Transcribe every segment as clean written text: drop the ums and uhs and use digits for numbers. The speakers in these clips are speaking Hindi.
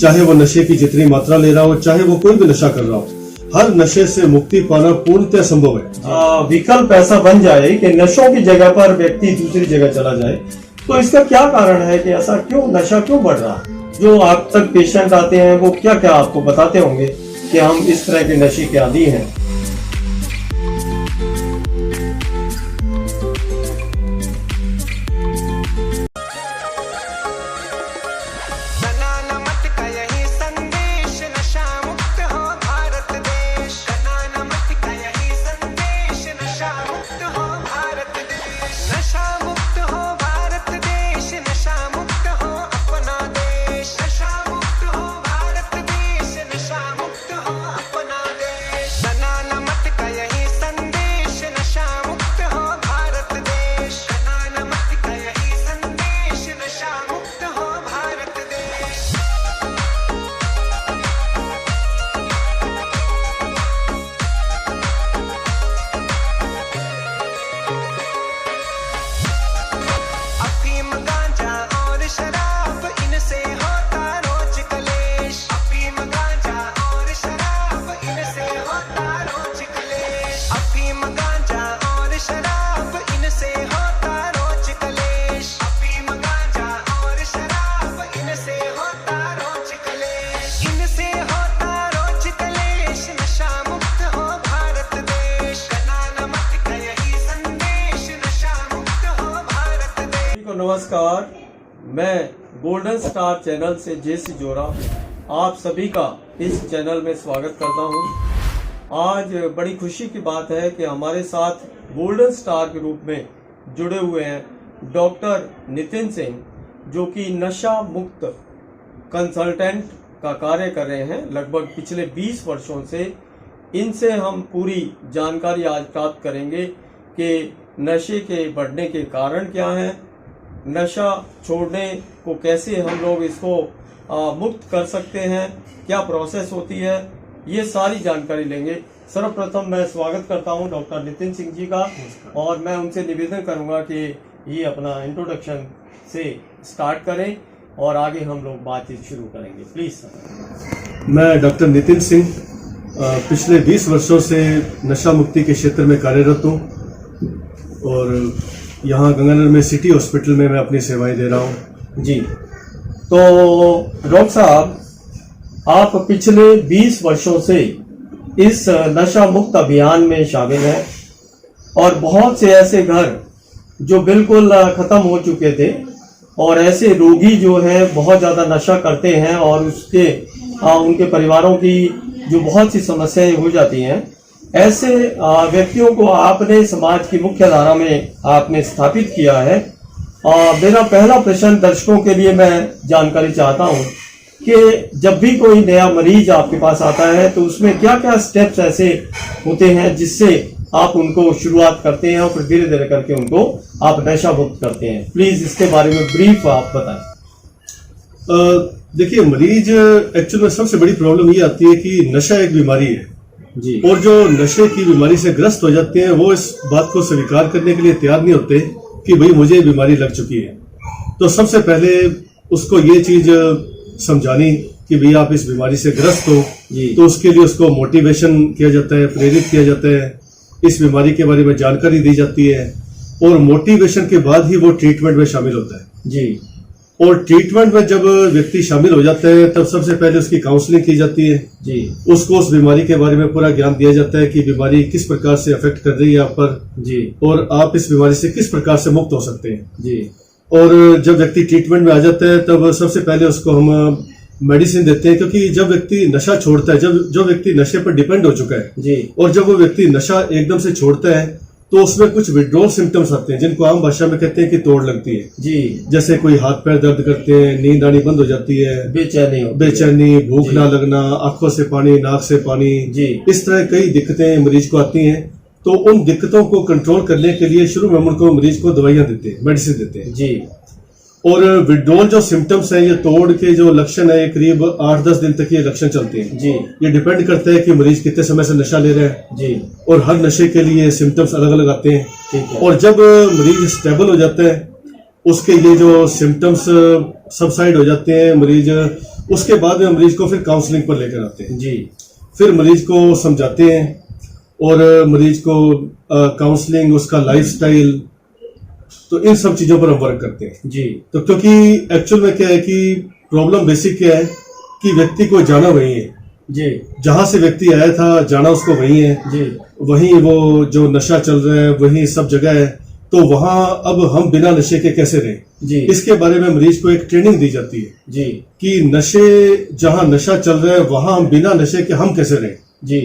चाहे वो नशे की जितनी मात्रा ले रहा हो, चाहे वो कोई भी नशा कर रहा हो, हर नशे से मुक्ति पाना पूर्णतः संभव है। विकल्प ऐसा बन जाए कि नशों की जगह पर व्यक्ति दूसरी जगह चला जाए, तो इसका क्या कारण है कि ऐसा क्यों नशा क्यों बढ़ रहा है? जो आप तक पेशेंट आते हैं वो क्या क्या आपको बताते होंगे कि हम इस तरह के नशे के आदी हैं? नमस्कार, मैं गोल्डन स्टार चैनल से जेसी जोरा आप सभी का इस चैनल में स्वागत करता हूं। आज बड़ी खुशी की बात है कि हमारे साथ गोल्डन स्टार के रूप में जुड़े हुए हैं डॉक्टर नितिन सिंह, जो कि नशा मुक्त कंसल्टेंट का कार्य कर रहे हैं लगभग पिछले 20 वर्षों से। इनसे हम पूरी जानकारी आज प्राप्त करेंगे कि नशे के बढ़ने के कारण क्या हैं, नशा छोड़ने को कैसे हम लोग इसको मुक्त कर सकते हैं, क्या प्रोसेस होती है, ये सारी जानकारी लेंगे। सर्वप्रथम मैं स्वागत करता हूं डॉक्टर नितिन सिंह जी का, और मैं उनसे निवेदन करूंगा कि ये अपना इंट्रोडक्शन से स्टार्ट करें और आगे हम लोग बातचीत शुरू करेंगे। Please sir. मैं डॉक्टर नितिन सिंह पिछले 20 वर्षों से नशा मुक्ति के क्षेत्र में कार्यरत हूँ और यहाँ गंगानगर में सिटी हॉस्पिटल में मैं अपनी सेवाएं दे रहा हूँ। जी, तो डॉक्टर साहब, आप पिछले 20 वर्षों से इस नशा मुक्त अभियान में शामिल हैं और बहुत से ऐसे घर जो बिल्कुल खत्म हो चुके थे और ऐसे रोगी जो है बहुत ज़्यादा नशा करते हैं और उसके उनके परिवारों की जो बहुत सी समस्याएं हो जाती हैं, ऐसे व्यक्तियों को आपने समाज की मुख्य धारा में आपने स्थापित किया है। मेरा पहला प्रश्न दर्शकों के लिए मैं जानकारी चाहता हूं कि जब भी कोई नया मरीज आपके पास आता है तो उसमें क्या क्या स्टेप्स ऐसे होते हैं जिससे आप उनको शुरुआत करते हैं और फिर धीरे धीरे करके उनको आप नशा मुक्त करते हैं? प्लीज इसके बारे में ब्रीफ आप बताएं। देखिए, मरीज एक्चुअल में सबसे बड़ी प्रॉब्लम ये आती है कि नशा एक बीमारी है जी, और जो नशे की बीमारी से ग्रस्त हो जाते हैं वो इस बात को स्वीकार करने के लिए तैयार नहीं होते कि भाई मुझे बीमारी लग चुकी है। तो सबसे पहले उसको ये चीज समझानी कि भाई आप इस बीमारी से ग्रस्त हो जी, तो उसके लिए उसको मोटिवेशन किया जाता है, प्रेरित किया जाता है, इस बीमारी के बारे में जानकारी दी जाती है और मोटिवेशन के बाद ही वो ट्रीटमेंट में शामिल होता है जी। और ट्रीटमेंट में जब व्यक्ति शामिल हो जाता है तब सबसे पहले उसकी काउंसलिंग की जाती है जी, उसको उस बीमारी के बारे में पूरा ज्ञान दिया जाता है कि बीमारी किस प्रकार से अफेक्ट कर रही है आप पर जी, और आप इस बीमारी से किस प्रकार से मुक्त हो सकते हैं जी। और जब व्यक्ति ट्रीटमेंट में आ जाता है तब सबसे पहले उसको हम मेडिसिन देते हैं, क्योंकि जब व्यक्ति नशा छोड़ता है, जब जो व्यक्ति नशे पर डिपेंड हो चुका है जी, और जब वो व्यक्ति नशा एकदम से छोड़ता है तो उसमें कुछ विड्रॉल सिम्टम्स आते हैं जिनको आम भाषा में कहते हैं कि तोड़ लगती है जी। जैसे कोई हाथ पैर दर्द करते हैं, नींद आनी बंद हो जाती है, बेचैनी, भूख ना लगना, आंखों से पानी, नाक से पानी जी, इस तरह कई दिक्कतें मरीज को आती हैं। तो उन दिक्कतों को कंट्रोल करने के लिए शुरू में हम उनको मरीज को दवाइयां देते हैं, मेडिसिन देते हैं जी। और विड्रॉल जो सिम्टम्स हैं, ये तोड़ के जो लक्षण है, करीब 8-10 दिन तक ये लक्षण चलते हैं जी। ये डिपेंड करता है कि मरीज कितने समय से नशा ले रहे हैं जी, और हर नशे के लिए सिम्टम्स अलग अलग आते हैं। ठीक है। और जब मरीज स्टेबल हो जाता है, उसके ये जो सिम्टम्स सबसाइड हो जाते हैं, मरीज उसके बाद में मरीज को फिर काउंसलिंग पर लेकर आते हैं। जी फिर मरीज को समझाते हैं और मरीज को काउंसलिंग, उसका लाइफस्टाइल, तो इन सब चीजों पर हम वर्क करते हैं। जी तो क्योंकि एक्चुअल में क्या है कि प्रॉब्लम बेसिक क्या है कि व्यक्ति को जाना वही है, जी जहां से व्यक्ति आया था जाना उसको वही है, जी वही वो जो नशा चल रहा है वही सब जगह है, तो वहां अब हम बिना नशे के कैसे रहें, जी इसके बारे में मरीज को एक ट्रेनिंग दी जाती है जी कि नशे, जहां नशा चल रहा है वहां हम बिना नशे के हम कैसे रहें। जी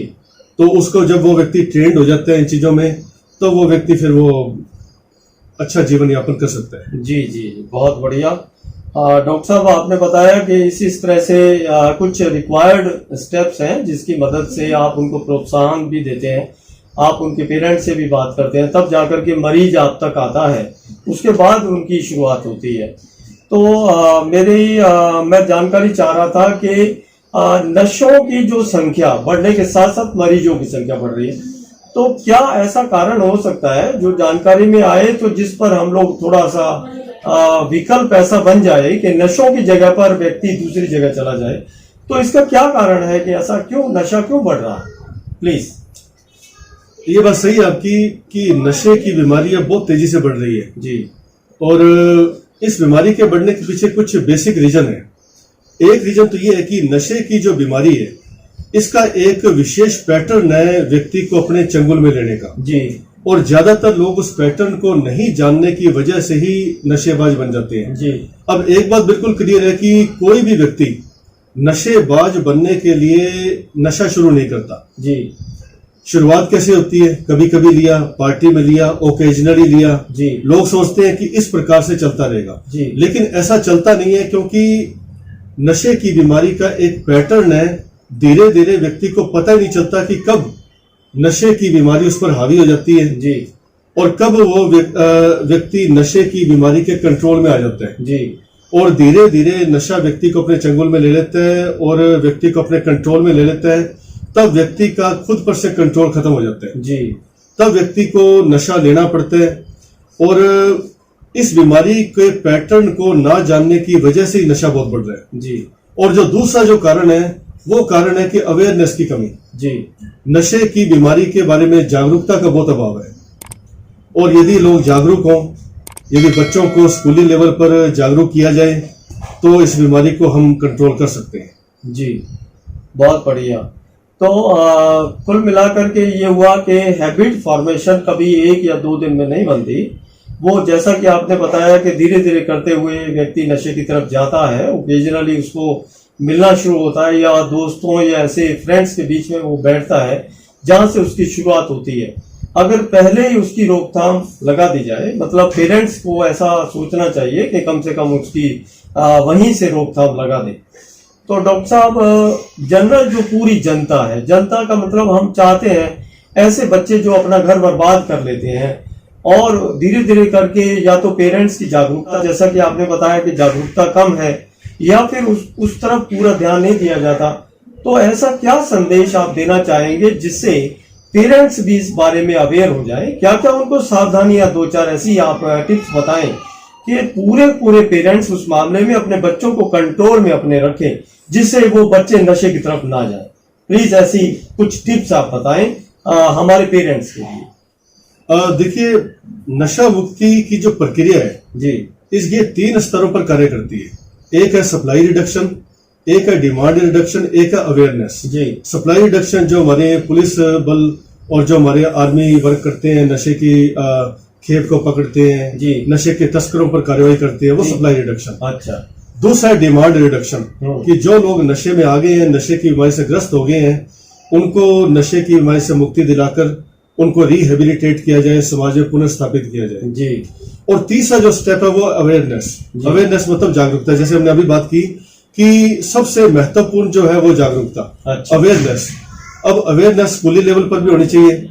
तो उसको जब वो व्यक्ति ट्रेंड हो जाता है इन चीजों में, तो वो व्यक्ति फिर वो अच्छा जीवन यापन कर सकता है। जी जी बहुत बढ़िया। डॉक्टर साहब, आपने बताया कि इस तरह से कुछ रिक्वायर्ड स्टेप्स हैं जिसकी मदद से आप उनको प्रोत्साहन भी देते हैं, आप उनके पेरेंट्स से भी बात करते हैं, तब जाकर के मरीज आप तक आता है, उसके बाद उनकी शुरुआत होती है। तो मैं जानकारी चाह रहा था कि नशों की जो संख्या बढ़ने के साथ साथ मरीजों की संख्या बढ़ रही है, तो क्या ऐसा कारण हो सकता है जो जानकारी में आए, तो जिस पर हम लोग थोड़ा सा विकल्प ऐसा बन जाए कि नशों की जगह पर व्यक्ति दूसरी जगह चला जाए, तो इसका क्या कारण है कि ऐसा क्यों, नशा क्यों बढ़ रहा है? प्लीज। ये बात सही है आपकी कि नशे की बीमारी अब बहुत तेजी से बढ़ रही है जी, और इस बीमारी के बढ़ने के पीछे कुछ बेसिक रीजन है। एक रीजन तो ये है कि नशे की जो बीमारी है इसका एक विशेष पैटर्न है व्यक्ति को अपने चंगुल में लेने का जी, और ज्यादातर लोग उस पैटर्न को नहीं जानने की वजह से ही नशेबाज बन जाते हैं जी। अब एक बात बिल्कुल क्लियर है कि कोई भी व्यक्ति नशेबाज बनने के लिए नशा शुरू नहीं करता जी शुरुआत कैसे होती है, कभी कभी लिया, पार्टी में लिया, ओकेजनली लिया जी, लोग सोचते हैं कि इस प्रकार से चलता रहेगा जी, लेकिन ऐसा चलता नहीं है क्योंकि नशे की बीमारी का एक पैटर्न है। धीरे धीरे व्यक्ति को पता ही नहीं चलता कि कब नशे की बीमारी उस पर हावी हो जाती है जी और कब वो व्यक्ति नशे की बीमारी के कंट्रोल में आ जाता है जी, और धीरे धीरे नशा व्यक्ति को अपने चंगुल में ले लेता है और व्यक्ति को अपने कंट्रोल में ले लेता है। तब व्यक्ति का खुद पर से कंट्रोल खत्म हो जाता है जी, तब व्यक्ति को नशा लेना पड़ता है और इस बीमारी के पैटर्न को ना जानने की वजह से ही नशा बहुत बढ़ रहा है जी और जो दूसरा जो कारण है वो कारण है कि अवेयरनेस की कमी जी, नशे की बीमारी के बारे में जागरूकता का बहुत अभाव है और यदि लोग जागरूक हों, यदि बच्चों को स्कूली लेवल पर जागरूक किया जाए तो इस बीमारी को हम कंट्रोल कर सकते हैं। जी बहुत बढ़िया। तो कुल मिलाकर के ये हुआ कि हैबिट फॉर्मेशन कभी 1 या 2 दिन में नहीं बनती, वो जैसा कि आपने बताया कि धीरे धीरे करते हुए व्यक्ति नशे की तरफ जाता है, ओकेजनली उसको मिलना शुरू होता है या दोस्तों या ऐसे फ्रेंड्स के बीच में वो बैठता है जहां से उसकी शुरुआत होती है। अगर पहले ही उसकी रोकथाम लगा दी जाए, मतलब पेरेंट्स को ऐसा सोचना चाहिए कि कम से कम उसकी वहीं से रोकथाम लगा दे। तो डॉक्टर साहब, जनरल जो पूरी जनता है, जनता का मतलब हम चाहते हैं ऐसे बच्चे जो अपना घर बर्बाद कर लेते हैं और धीरे धीरे करके या तो पेरेंट्स की जागरूकता, जैसा कि आपने बताया कि जागरूकता कम है, या फिर उस तरफ पूरा ध्यान नहीं दिया जाता, तो ऐसा क्या संदेश आप देना चाहेंगे जिससे पेरेंट्स भी इस बारे में अवेयर हो जाए? क्या क्या उनको सावधानियां 2-4 ऐसी आप टिप्स बताएं कि पूरे पेरेंट्स उस मामले में अपने बच्चों को कंट्रोल में अपने रखें जिससे वो बच्चे नशे की तरफ ना जाए। प्लीज ऐसी कुछ टिप्स आप बताएं हमारे पेरेंट्स के लिए। देखिए, नशा मुक्ति की जो प्रक्रिया है जी, ये 3 स्तरों पर कार्य करती है। एक है सप्लाई रिडक्शन, एक है डिमांड रिडक्शन, एक है अवेयरनेस। जी, सप्लाई रिडक्शन जो हमारे पुलिस बल और जो हमारे आर्मी वर्क करते हैं, नशे की खेप को पकड़ते हैं जी, नशे के तस्करों पर कार्रवाई करते हैं, वो सप्लाई रिडक्शन। अच्छा। दूसरा है डिमांड रिडक्शन कि जो लोग नशे में आ गए हैं, नशे की बीमारी से ग्रस्त हो गए हैं, उनको नशे की बीमारी से मुक्ति दिलाकर उनको रिहेबिलिटेट किया जाए, समाज में पुनर्स्थापित किया जाए जी। और तीसरा जो स्टेप है वो अवेयरनेस। अवेयरनेस मतलब जागरूकता, जैसे हमने अभी बात की कि सबसे महत्वपूर्ण जो है वो जागरूकता, अच्छा। अवेयरनेस। अब अवेयरनेस स्कूली लेवल पर भी होनी चाहिए।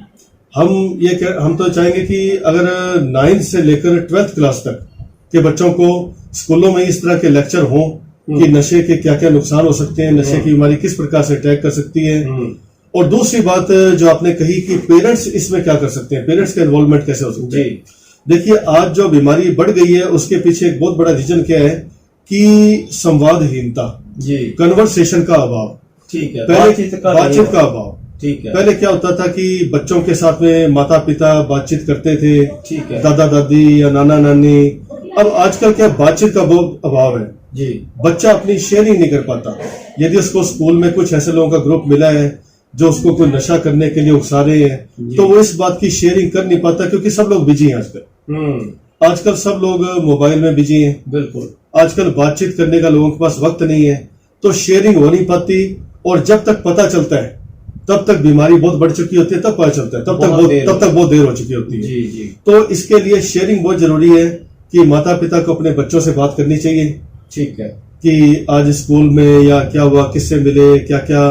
हम तो चाहेंगे कि अगर 9th से लेकर 12th क्लास तक के बच्चों को स्कूलों में इस तरह के लेक्चर हों कि नशे के क्या क्या नुकसान हो सकते हैं, नशे की बीमारी किस प्रकार से अटैक कर सकती है। और दूसरी बात जो आपने कही कि पेरेंट्स इसमें क्या कर सकते हैं, पेरेंट्स का इन्वॉल्वमेंट कैसे हो सकता है। देखिए, आज जो बीमारी बढ़ गई है उसके पीछे एक बहुत बड़ा रीजन क्या है कि संवादहीनता। जी, कन्वर्सेशन का अभाव, ठीक है, पहले बातचीत का नहीं बातचीत है। का अभाव। ठीक है, पहले क्या होता था कि बच्चों के साथ में माता पिता बातचीत करते थे, ठीक है, दादा दादी या नाना नानी। अब आजकल क्या बातचीत का बहुत अभाव है, जी, बच्चा अपनी शेयरिंग नहीं कर पाता। यदि उसको स्कूल में कुछ ऐसे लोगों का ग्रुप मिला है जो उसको कोई नशा करने के लिए उकसा रहे हैं, जी। तो वो इस बात की शेयरिंग कर नहीं पाता, क्योंकि सब लोग बिजी हैं आजकल। आजकल सब लोग मोबाइल में बिजी हैं, बिल्कुल, आजकल बातचीत करने का लोगों के पास वक्त नहीं है, तो शेयरिंग हो नहीं पाती। और जब तक पता चलता है तब तक बीमारी बहुत बढ़ चुकी होती है, तब पता चलता है, तब तक बहुत देर हो चुकी होती है। जी, जी, तो इसके लिए शेयरिंग बहुत जरूरी है कि माता पिता को अपने बच्चों से बात करनी चाहिए ठीक है, कि आज स्कूल में या क्या हुआ, किससे मिले, क्या क्या,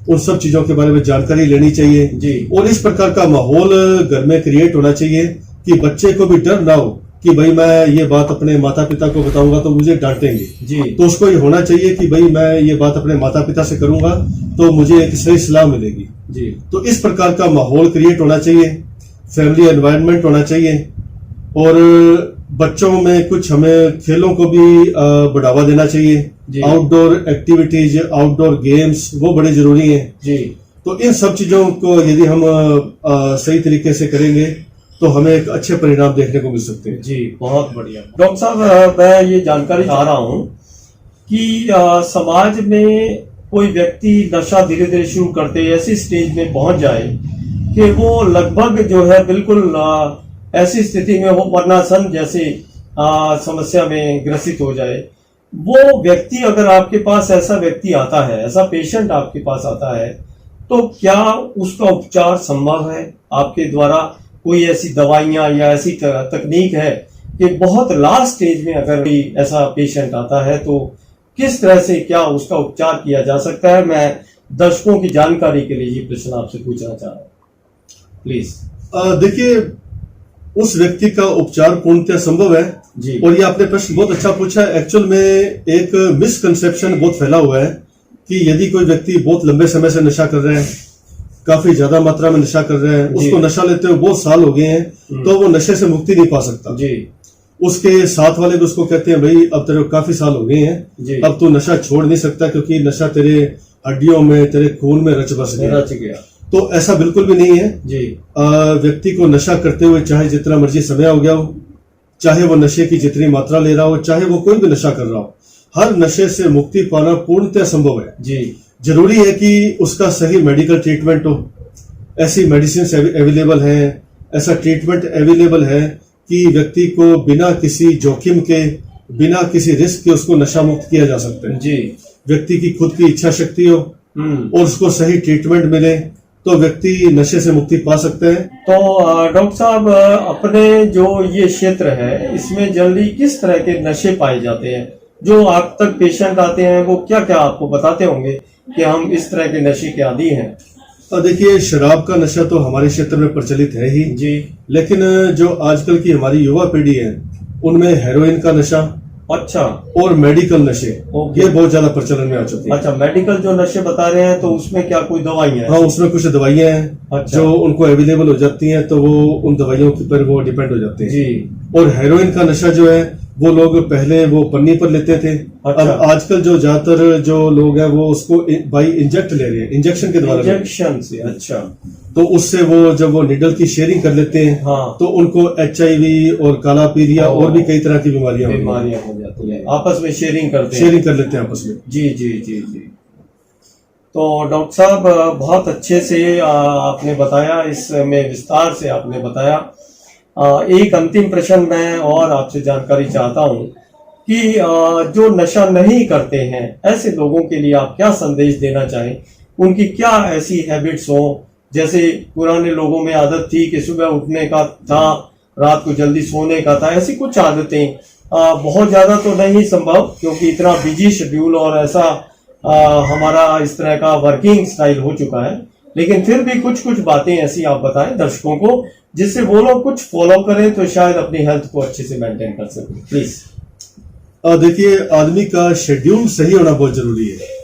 उन सब चीजों के बारे में जानकारी लेनी चाहिए। जी, और इस प्रकार का माहौल घर में क्रिएट होना चाहिए कि बच्चे को भी डर ना हो कि भाई मैं ये बात अपने माता पिता को बताऊंगा तो मुझे डांटेंगे। जी, तो उसको ये होना चाहिए कि भाई मैं ये बात अपने माता पिता से करूंगा तो मुझे एक सही सलाह मिलेगी। जी, तो इस प्रकार का माहौल क्रिएट होना चाहिए, फैमिली एनवायरनमेंट होना चाहिए। और बच्चों में कुछ हमें खेलों को भी बढ़ावा देना चाहिए, जी। आउटडोर एक्टिविटीज, आउटडोर गेम्स वो बड़े जरूरी हैं। जी, तो इन सब चीजों को यदि हम सही तरीके से करेंगे तो हमें एक अच्छे परिणाम देखने को मिल सकते हैं। जी, बहुत बढ़िया। डॉक्टर साहब, मैं ये जानकारी चाह रहा हूँ कि समाज में कोई व्यक्ति नशा धीरे धीरे शुरू करते ऐसी स्टेज में पहुंच जाए कि वो लगभग जो है बिल्कुल ऐसी स्थिति में वो मरणासन जैसी समस्या में ग्रसित हो जाए, वो व्यक्ति अगर आपके पास ऐसा व्यक्ति आता है, ऐसा पेशेंट आपके पास आता है, तो क्या उसका उपचार संभव है आपके द्वारा? कोई ऐसी दवाइयां या ऐसी तकनीक है कि बहुत लास्ट स्टेज में अगर कोई ऐसा पेशेंट आता है तो किस तरह से क्या उसका उपचार किया जा सकता है? मैं दर्शकों की जानकारी के लिए ये प्रश्न आपसे पूछना चाह रहा हूँ, प्लीज। देखिए, उस व्यक्ति का उपचार पूर्णतः संभव है जी। और ये आपने प्रश्न बहुत अच्छा पूछा है। एक्चुअल में एक मिसकंसेप्शन बहुत फैला हुआ है कि यदि कोई व्यक्ति बहुत लंबे समय से नशा कर रहा है, काफी ज्यादा मात्रा में नशा कर रहे हैं, उसको नशा लेते हुए बहुत साल हो गए हैं, तो वो नशे से मुक्ति नहीं पा सकता। जी। उसके साथ वाले भी उसको कहते हैं भाई अब तेरे काफी साल हो गए जी। हैं, अब तू नशा छोड़ नहीं सकता क्योंकि नशा तेरे हड्डियों में, तेरे खून में रच बस गया। तो ऐसा बिल्कुल भी नहीं है जी। व्यक्ति को नशा करते हुए चाहे जितना मर्जी समय हो गया हो, चाहे वो नशे की जितनी मात्रा ले रहा हो, चाहे वो कोई भी नशा कर रहा हो, हर नशे से मुक्ति पाना पूर्णतः संभव है। जी। जरूरी है कि उसका सही मेडिकल ट्रीटमेंट हो। ऐसी मेडिसिन अवेलेबल हैं, ऐसा ट्रीटमेंट अवेलेबल है कि व्यक्ति को बिना किसी जोखिम के, बिना किसी रिस्क के उसको नशा मुक्त किया जा सकता है। जी। व्यक्ति की खुद की इच्छा शक्ति हो और उसको सही ट्रीटमेंट मिले तो व्यक्ति नशे से मुक्ति पा सकते हैं। तो डॉक्टर साहब, अपने जो ये क्षेत्र है इसमें जल्दी किस तरह के नशे पाए जाते हैं? जो आप तक पेशेंट आते हैं वो क्या क्या आपको बताते होंगे कि हम इस तरह के नशे के आदी हैं? देखिए, शराब का नशा तो हमारे क्षेत्र में प्रचलित है ही जी। लेकिन जो आजकल की हमारी युवा पीढ़ी है उनमें हेरोइन का नशा, अच्छा, और मेडिकल नशे ओके। ये बहुत ज्यादा प्रचलन में आ चुके हैं। अच्छा, मेडिकल जो नशे बता रहे हैं तो उसमें क्या कोई दवाइयां हैं? हाँ, उसमें कुछ दवाइयां हैं अच्छा। जो उनको अवेलेबल हो जाती हैं, तो वो उन दवाइयों के पर वो डिपेंड हो जाते हैं। जी। और हेरोइन का नशा जो है वो लोग पहले वो पन्नी पर लेते थे। अच्छा। अब आजकल जो ज्यादातर जो लोग हैं वो उसको बाई इंजेक्ट ले रहे हैं, इंजेक्शन के द्वारा ले रहे हैं। इंजेक्शन से, अच्छा। तो उससे वो जब वो निडल की शेयरिंग कर लेते हैं हाँ। तो उनको HIV और काला पीलिया और भी कई तरह की बीमारियां हो जाती है, आपस में शेयरिंग करते हैं। शेयरिंग कर लेते हैं आपस में। जी जी जी जी। तो डॉक्टर साहब, बहुत अच्छे से आपने बताया, इसमें विस्तार से आपने बताया। एक अंतिम प्रश्न मैं और आपसे जानकारी चाहता हूं कि जो नशा नहीं करते हैं ऐसे लोगों के लिए आप क्या संदेश देना चाहें? उनकी क्या ऐसी हैबिट्स हो? जैसे पुराने लोगों में आदत थी कि सुबह उठने का था, रात को जल्दी सोने का था, ऐसी कुछ आदतें, बहुत ज्यादा तो नहीं संभव क्योंकि इतना बिजी शेड्यूल और ऐसा हमारा इस तरह का वर्किंग स्टाइल हो चुका है, लेकिन फिर भी कुछ कुछ बातें ऐसी आप बताएं दर्शकों को जिससे वो लोग कुछ फॉलो करें तो शायद अपनी हेल्थ को अच्छे से मेंटेन कर सकें, प्लीज। देखिए, आदमी का शेड्यूल सही होना बहुत जरूरी है।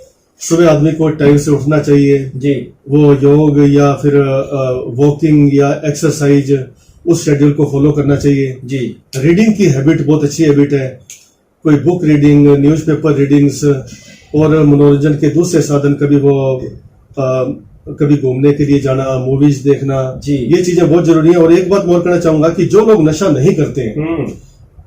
सुबह आदमी को टाइम से उठना चाहिए जी। वो योग या फिर वॉकिंग या एक्सरसाइज उस शेड्यूल को फॉलो करना चाहिए जी। रीडिंग की हैबिट बहुत अच्छी हैबिट है, कोई बुक रीडिंग, न्यूज़पेपर रीडिंग्स, और मनोरंजन के दूसरे साधन, कभी वो कभी घूमने के लिए जाना, मूवीज देखना, जी। ये चीजें बहुत जरूरी है। और एक बात और कहना चाहूंगा कि जो लोग नशा नहीं करते हैं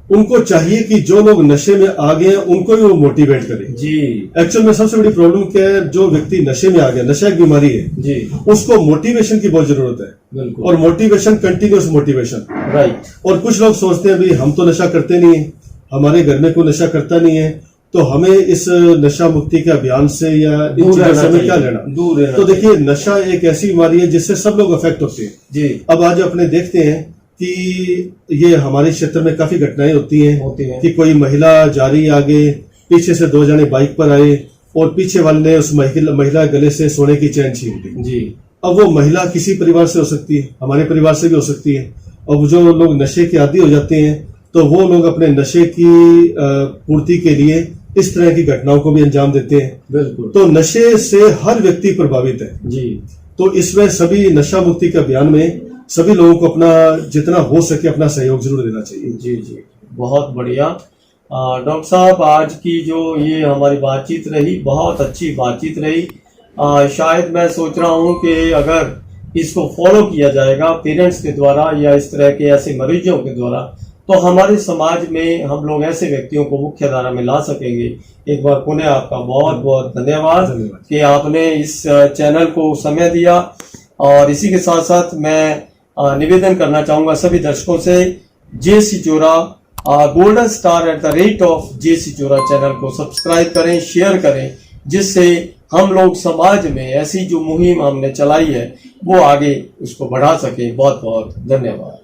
उनको चाहिए कि जो लोग नशे में आ गए हैं उनको भी वो मोटिवेट करें। जी एक्चुअल में सबसे बड़ी प्रॉब्लम क्या है, जो व्यक्ति नशे में आ गया, नशा एक बीमारी है जी, उसको मोटिवेशन की बहुत जरूरत है। बिल्कुल। और मोटिवेशन, कंटिन्यूस मोटिवेशन। राइट। और कुछ लोग सोचते हैं भाई हम तो नशा करते नहीं है, हमारे घर में कोई नशा करता नहीं है, तो हमें इस नशा मुक्ति के अभियान से या इन चीजों से हमें क्या लेना। दूर रहना। तो देखिए, नशा एक ऐसी बीमारी है जिससे सब लोग अफेक्ट होते हैं जी। अब आज अपने देखते हैं कि ये हमारे क्षेत्र में काफी घटनाएं होती हैं कि कोई महिला जा रही आगे, पीछे से दो जने बाइक पर आए और पीछे वाले ने उस महिला गले से सोने की चैन छीन ली। जी। अब वो महिला किसी परिवार से हो सकती है, हमारे परिवार से भी हो सकती है। अब जो लोग नशे के आदी हो जाते हैं तो वो लोग अपने नशे की पूर्ति के लिए इस तरह की घटनाओं को भी अंजाम देते हैं। बिल्कुल। तो नशे से हर व्यक्ति प्रभावित है जी। तो इसमें सभी नशा मुक्ति के अभियान में सभी लोगों को अपना जितना हो सके अपना सहयोग जरूर देना चाहिए। जी जी, बहुत बढ़िया। डॉक्टर साहब, आज की जो ये हमारी बातचीत रही, बहुत अच्छी बातचीत रही। शायद मैं सोच रहा हूँ कि अगर इसको फॉलो किया जाएगा पेरेंट्स के द्वारा या इस तरह के ऐसे मरीजों के द्वारा, तो हमारे समाज में हम लोग ऐसे व्यक्तियों को मुख्य धारा में ला सकेंगे। एक बार पुनः आपका बहुत बहुत धन्यवाद कि आपने इस चैनल को समय दिया। और इसी के साथ साथ मैं निवेदन करना चाहूंगा सभी दर्शकों से, जेसी जोरा गोल्डन स्टार @ जेसी जोरा चैनल को सब्सक्राइब करें, शेयर करें, जिससे हम लोग समाज में ऐसी जो मुहिम हमने चलाई है वो आगे उसको बढ़ा सके। बहुत बहुत धन्यवाद।